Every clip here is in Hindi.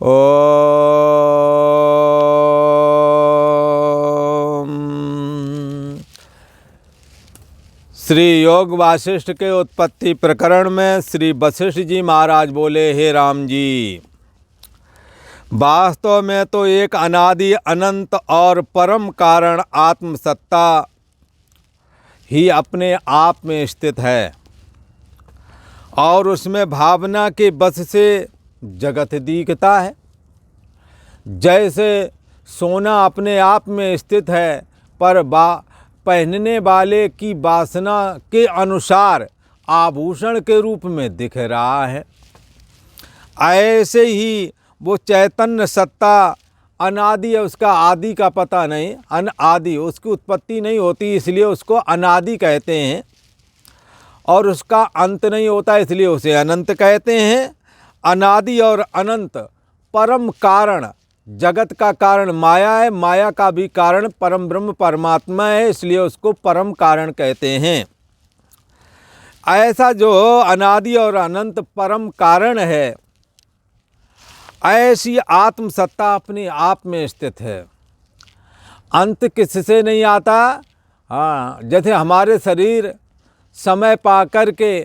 ओम। श्री योग वासिष्ठ के उत्पत्ति प्रकरण में श्री वशिष्ठ जी महाराज बोले, हे राम जी, वास्तव में तो एक अनादि अनंत और परम कारण आत्मसत्ता ही अपने आप में स्थित है और उसमें भावना के बस से जगत दिखता है। जैसे सोना अपने आप में स्थित है पर पहनने वाले की वासना के अनुसार आभूषण के रूप में दिख रहा है, ऐसे ही वो चैतन्य सत्ता अनादि है, उसका आदि का पता नहीं, अनादि, उसकी उत्पत्ति नहीं होती इसलिए उसको अनादि कहते हैं, और उसका अंत नहीं होता इसलिए उसे अनंत कहते हैं। अनादि और अनंत परम कारण, जगत का कारण माया है, माया का भी कारण परम ब्रह्म परमात्मा है, इसलिए उसको परम कारण कहते हैं। ऐसा जो अनादि और अनंत परम कारण है, ऐसी आत्मसत्ता अपने आप में स्थित है, अंत किससे नहीं आता। हाँ, जैसे हमारे शरीर समय पा कर के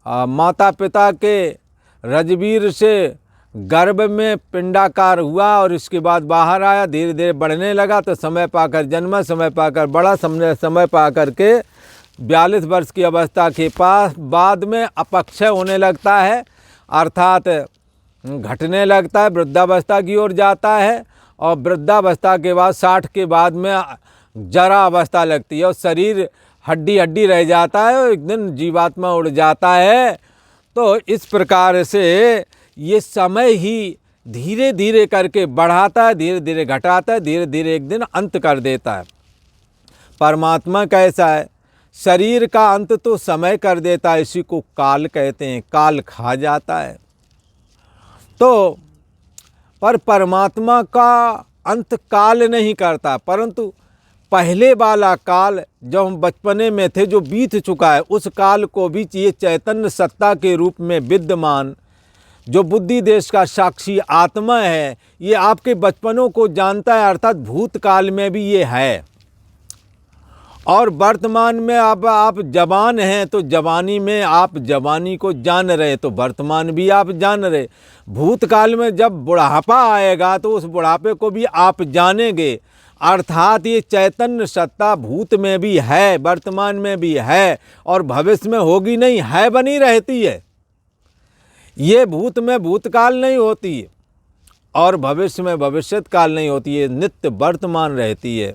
माता पिता के रजबीर से गर्भ में पिंडाकार हुआ और इसके बाद बाहर आया, धीरे धीरे बढ़ने लगा, तो समय पाकर जन्मा, समय पाकर बड़ा, समय पाकर के 42 वर्ष की अवस्था के पास बाद में अपक्षय होने लगता है, अर्थात घटने लगता है, वृद्धावस्था की ओर जाता है, और वृद्धावस्था के बाद 60 के बाद में जरा अवस्था लगती है और शरीर हड्डी हड्डी रह जाता है और एक दिन जीवात्मा उड़ जाता है। तो इस प्रकार से ये समय ही धीरे धीरे करके बढ़ाता है, धीरे धीरे घटाता है, धीरे धीरे एक दिन अंत कर देता है। परमात्मा कैसा है, शरीर का अंत तो समय कर देता है, इसी को काल कहते हैं, काल खा जाता है। तो पर परमात्मा का अंत काल नहीं करता, परंतु पहले वाला काल जब हम बचपने में थे जो बीत चुका है, उस काल को भी ये चैतन्य सत्ता के रूप में विद्यमान जो बुद्धि देश का साक्षी आत्मा है, ये आपके बचपनों को जानता है, अर्थात भूतकाल में भी ये है, और वर्तमान में अब आप जवान हैं तो जवानी में आप जवानी को जान रहे, तो वर्तमान भी आप जान रहे। भूतकाल में जब बुढ़ापा आएगा तो उस बुढ़ापे को भी आप जानेंगे, अर्थात ये चैतन्य सत्ता भूत में भी है, वर्तमान में भी है, और भविष्य में होगी नहीं, है बनी रहती है। ये भूत में भूतकाल नहीं होती और भविष्य में भविष्यत काल नहीं होती है, नित्य वर्तमान रहती है।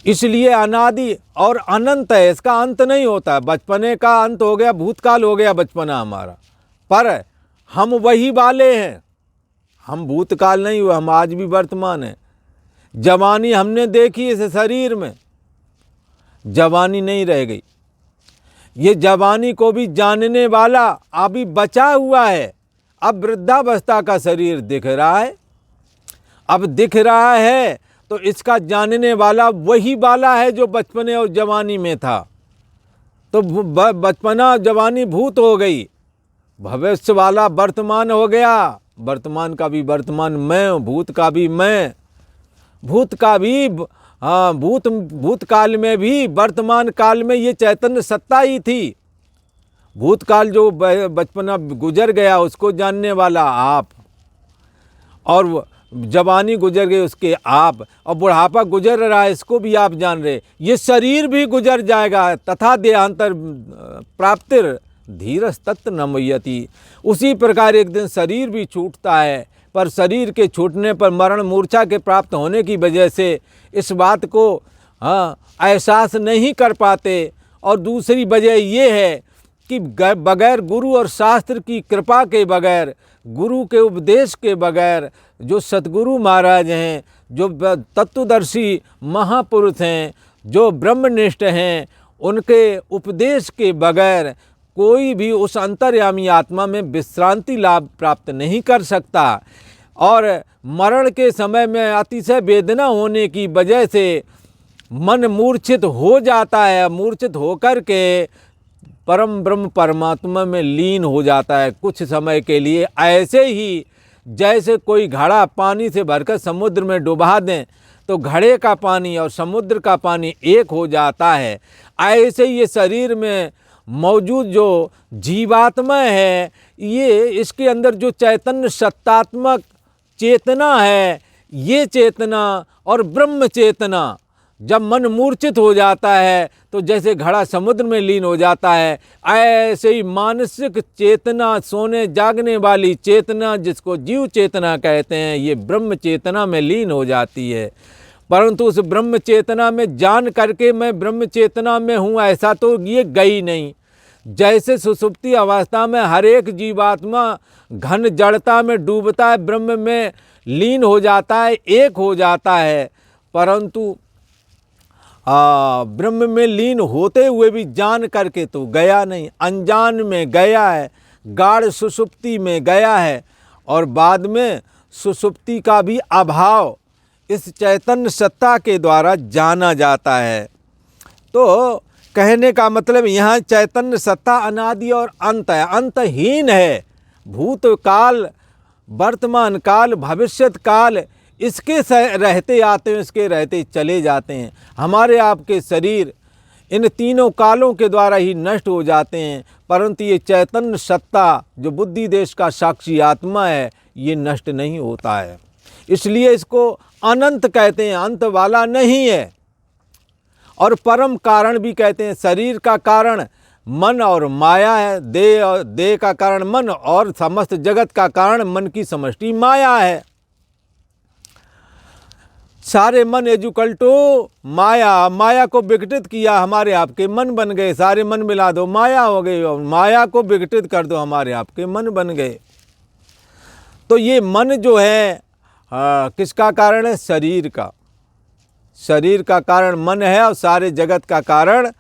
इसलिए अनादि और अनंत है, इसका अंत नहीं होता। बचपने का अंत हो गया, भूतकाल हो गया बचपना हमारा, पर हम वही वाले हैं, हम भूतकाल नहीं हुए, हम आज भी वर्तमान हैं। जवानी हमने देखी इस शरीर में, जवानी नहीं रह गई। ये जवानी को भी जानने वाला अभी बचा हुआ है। अब वृद्धावस्था का शरीर दिख रहा है, अब दिख रहा है तो इसका जानने वाला वही वाला है जो बचपने और जवानी में था। तो बचपना जवानी भूत हो गई, भविष्य वाला वर्तमान हो गया, वर्तमान का भी वर्तमान मैं, भूत का भी मैं, भूत का भी भूतकाल में भी वर्तमान काल में ये चैतन्य सत्ता ही थी। भूतकाल जो बचपना गुजर गया उसको जानने वाला आप, और जवानी गुजर गई उसके आप, और बुढ़ापा गुजर रहा है इसको भी आप जान रहे। ये शरीर भी गुजर जाएगा, तथा देहांतर प्राप्तिर धीरज तत्व न मुह्यति। उसी प्रकार एक दिन शरीर भी छूटता है, पर शरीर के छूटने पर मरण मूर्छा के प्राप्त होने की वजह से इस बात को एहसास नहीं कर पाते। और दूसरी वजह ये है कि बगैर गुरु और शास्त्र की कृपा के बगैर, गुरु के उपदेश के बगैर, जो सतगुरु महाराज हैं, जो तत्वदर्शी महापुरुष हैं, जो ब्रह्मनिष्ठ हैं, उनके उपदेश के बगैर कोई भी उस अंतर्यामी आत्मा में विश्रांति लाभ प्राप्त नहीं कर सकता। और मरण के समय में अतिशय वेदना होने की वजह से मन मूर्छित हो जाता है, मूर्छित होकर के परम ब्रह्म परमात्मा में लीन हो जाता है कुछ समय के लिए। ऐसे ही जैसे कोई घड़ा पानी से भरकर समुद्र में डुबा दें तो घड़े का पानी और समुद्र का पानी एक हो जाता है, ऐसे ये शरीर में मौजूद जो जीवात्मा है, ये इसके अंदर जो चैतन्य सत्तात्मक चेतना है, ये चेतना और ब्रह्म चेतना जब मन मूर्छित हो जाता है तो जैसे घड़ा समुद्र में लीन हो जाता है, ऐसे ही मानसिक चेतना, सोने जागने वाली चेतना जिसको जीव चेतना कहते हैं, ये ब्रह्म चेतना में लीन हो जाती है। परंतु उस ब्रह्म चेतना में जान करके मैं ब्रह्म चेतना में हूँ ऐसा तो ये गई नहीं। जैसे सुषुप्ति अवस्था में हर एक जीवात्मा घन जड़ता में डूबता है, ब्रह्म में लीन हो जाता है, एक हो जाता है, परंतु ब्रह्म में लीन होते हुए भी जान करके तो गया नहीं, अनजान में गया है, गाढ़ सुषुप्ति में गया है। और बाद में सुषुप्ति का भी अभाव इस चैतन्य सत्ता के द्वारा जाना जाता है। तो कहने का मतलब यहाँ चैतन्य सत्ता अनादि और अंत है, अंतहीन है। भूतकाल, वर्तमान काल, भविष्यत काल इसके रहते आते हैं, इसके रहते चले जाते हैं। हमारे आपके शरीर इन तीनों कालों के द्वारा ही नष्ट हो जाते हैं, परंतु ये चैतन्य सत्ता जो बुद्धि देश का साक्षी आत्मा है, ये नष्ट नहीं होता है। इसलिए इसको अनंत कहते हैं, अंत वाला नहीं है। और परम कारण भी कहते हैं। शरीर का कारण मन और माया है, देह और देह का कारण मन, और समस्त जगत का कारण मन की समष्टि माया है। सारे मन एजुकल टू माया, माया को विघटित किया, हमारे आपके मन बन गए। सारे मन मिला दो माया हो गई, और माया को विघटित कर दो, हमारे आपके मन बन गए। तो ये मन जो है किसका कारण है? शरीर का। शरीर का कारण मन है और सारे जगत का कारण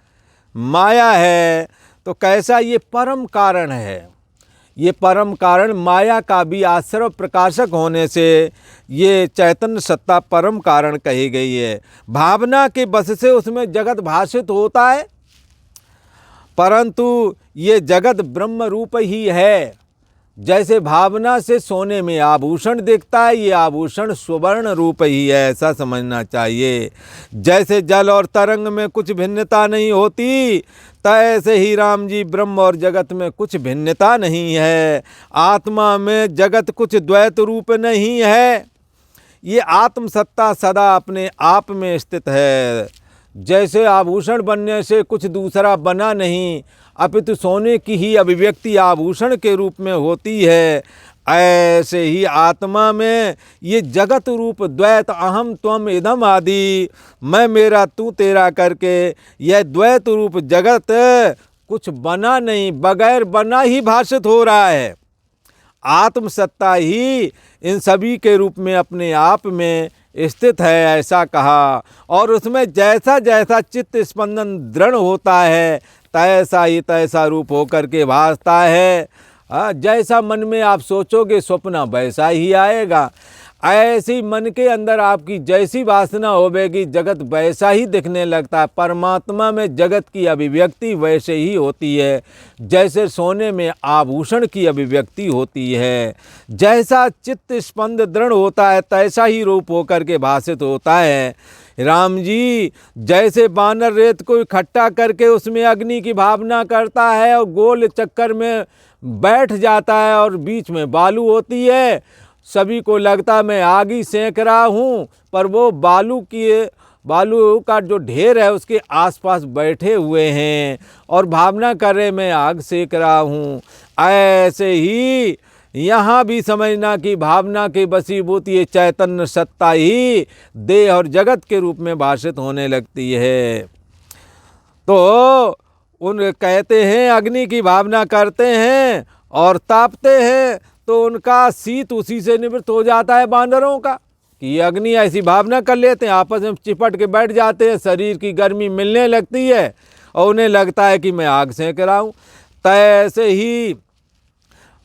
माया है। तो कैसा? ये परम कारण है। ये परम कारण माया का भी आश्रय प्रकाशक होने से ये चैतन्य सत्ता परम कारण कही गई है। भावना के बस से उसमें जगत भाषित होता है, परंतु ये जगत ब्रह्म रूप ही है। जैसे भावना से सोने में आभूषण दिखता है, ये आभूषण सुवर्ण रूप ही है, ऐसा समझना चाहिए। जैसे जल और तरंग में कुछ भिन्नता नहीं होती, तैसे ही राम जी ब्रह्म और जगत में कुछ भिन्नता नहीं है। आत्मा में जगत कुछ द्वैत रूप नहीं है। ये आत्म सत्ता सदा अपने आप में स्थित है। जैसे आभूषण बनने से कुछ दूसरा बना नहीं, अपितु सोने की ही अभिव्यक्ति आभूषण के रूप में होती है, ऐसे ही आत्मा में ये जगत रूप द्वैत अहम त्वम इदम आदि, मैं मेरा तू तेरा करके यह द्वैत रूप जगत कुछ बना नहीं, बगैर बना ही भाषित हो रहा है। आत्मसत्ता ही इन सभी के रूप में अपने आप में स्थित है, ऐसा कहा। और उसमें जैसा जैसा चित्त स्पंदन दृढ़ होता है, तैसा ही तैसा रूप होकर के भासता है। जैसा मन में आप सोचोगे स्वप्न वैसा ही आएगा। ऐसी मन के अंदर आपकी जैसी वासना होवेगी, जगत वैसा ही दिखने लगता है। परमात्मा में जगत की अभिव्यक्ति वैसे ही होती है जैसे सोने में आभूषण की अभिव्यक्ति होती है। जैसा चित्त स्पंद दृढ़ होता है, तैसा ही रूप होकर के भाषित होता है। राम जी जैसे बानर रेत को इकट्ठा करके उसमें अग्नि की भावना करता है और गोल चक्कर में बैठ जाता है और बीच में बालू होती है, सभी को लगता मैं आग ही सेंक रहा हूँ, पर वो बालू का जो ढेर है उसके आसपास बैठे हुए हैं और भावना कर रहे मैं आग सेंक रहा हूँ। ऐसे ही यहाँ भी समझना कि भावना के वशीभूत ये चैतन्य सत्ता ही देह और जगत के रूप में भाषित होने लगती है। तो उन कहते हैं अग्नि की भावना करते हैं और तापते हैं, तो उनका शीत उसी से निवृत्त हो जाता है बानरों का, कि अग्नि ऐसी भावना कर लेते हैं, आपस में चिपट के बैठ जाते हैं, शरीर की गर्मी मिलने लगती है और उन्हें लगता है कि मैं आग सेंक रहा हूँ। तैसे ही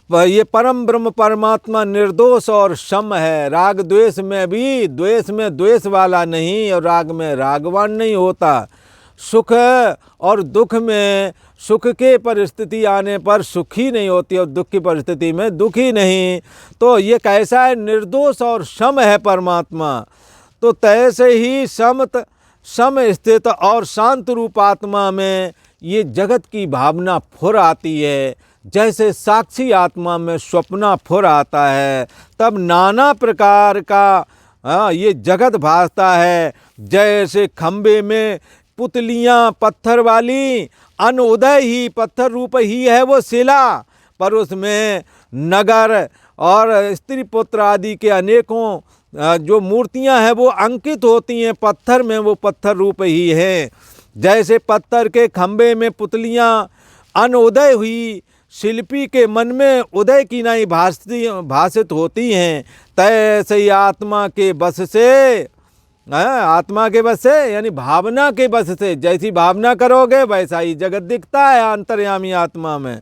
ये परम ब्रह्म परमात्मा निर्दोष और सम है। राग द्वेष में भी द्वेष में द्वेष वाला नहीं और राग में रागवान नहीं होता। सुख और दुख में सुख के परिस्थिति आने पर सुखी नहीं होती और दुख की परिस्थिति में दुखी नहीं। तो ये कैसा है, निर्दोष और सम है परमात्मा। तो तैसे ही सम स्थित और शांत रूप आत्मा में ये जगत की भावना फुर आती है। जैसे साक्षी आत्मा में स्वप्ना फुर आता है, तब नाना प्रकार का ये जगत भासता है। जैसे खम्बे में पुतलियाँ पत्थर वाली, अन उदय ही पत्थर रूप ही है वो शिला, पर उसमें नगर और स्त्री पुत्र आदि के अनेकों जो मूर्तियां हैं वो अंकित होती हैं पत्थर में, वो पत्थर रूप ही है। जैसे पत्थर के खम्बे में पुतलियां अनुदय हुई शिल्पी के मन में उदय की नहीं भाषित होती हैं, तैसे ही आत्मा के बस से, आत्मा के बस से यानी भावना के बस से, जैसी भावना करोगे वैसा ही जगत दिखता है अंतर्यामी आत्मा में।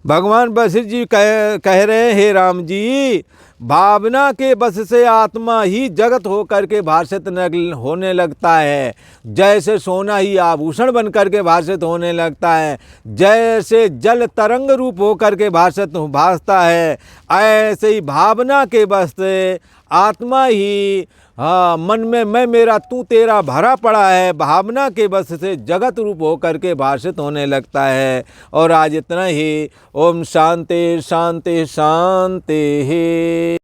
भगवान वशिष्ठ जी कह रहे हैं, हे राम जी, भावना के बस से आत्मा ही जगत होकर के भाषित होने लगता है। जैसे सोना ही आभूषण बन करके भाषित होने लगता है, जैसे जल तरंग रूप होकर के भासता है, ऐसे ही भावना के बस से आत्मा ही मन में मैं मेरा तू तेरा भरा पड़ा है, भावना के बस से जगत रूप होकर के भाषित होने लगता है। और आज इतना ही। ओम शांति शांति शांति।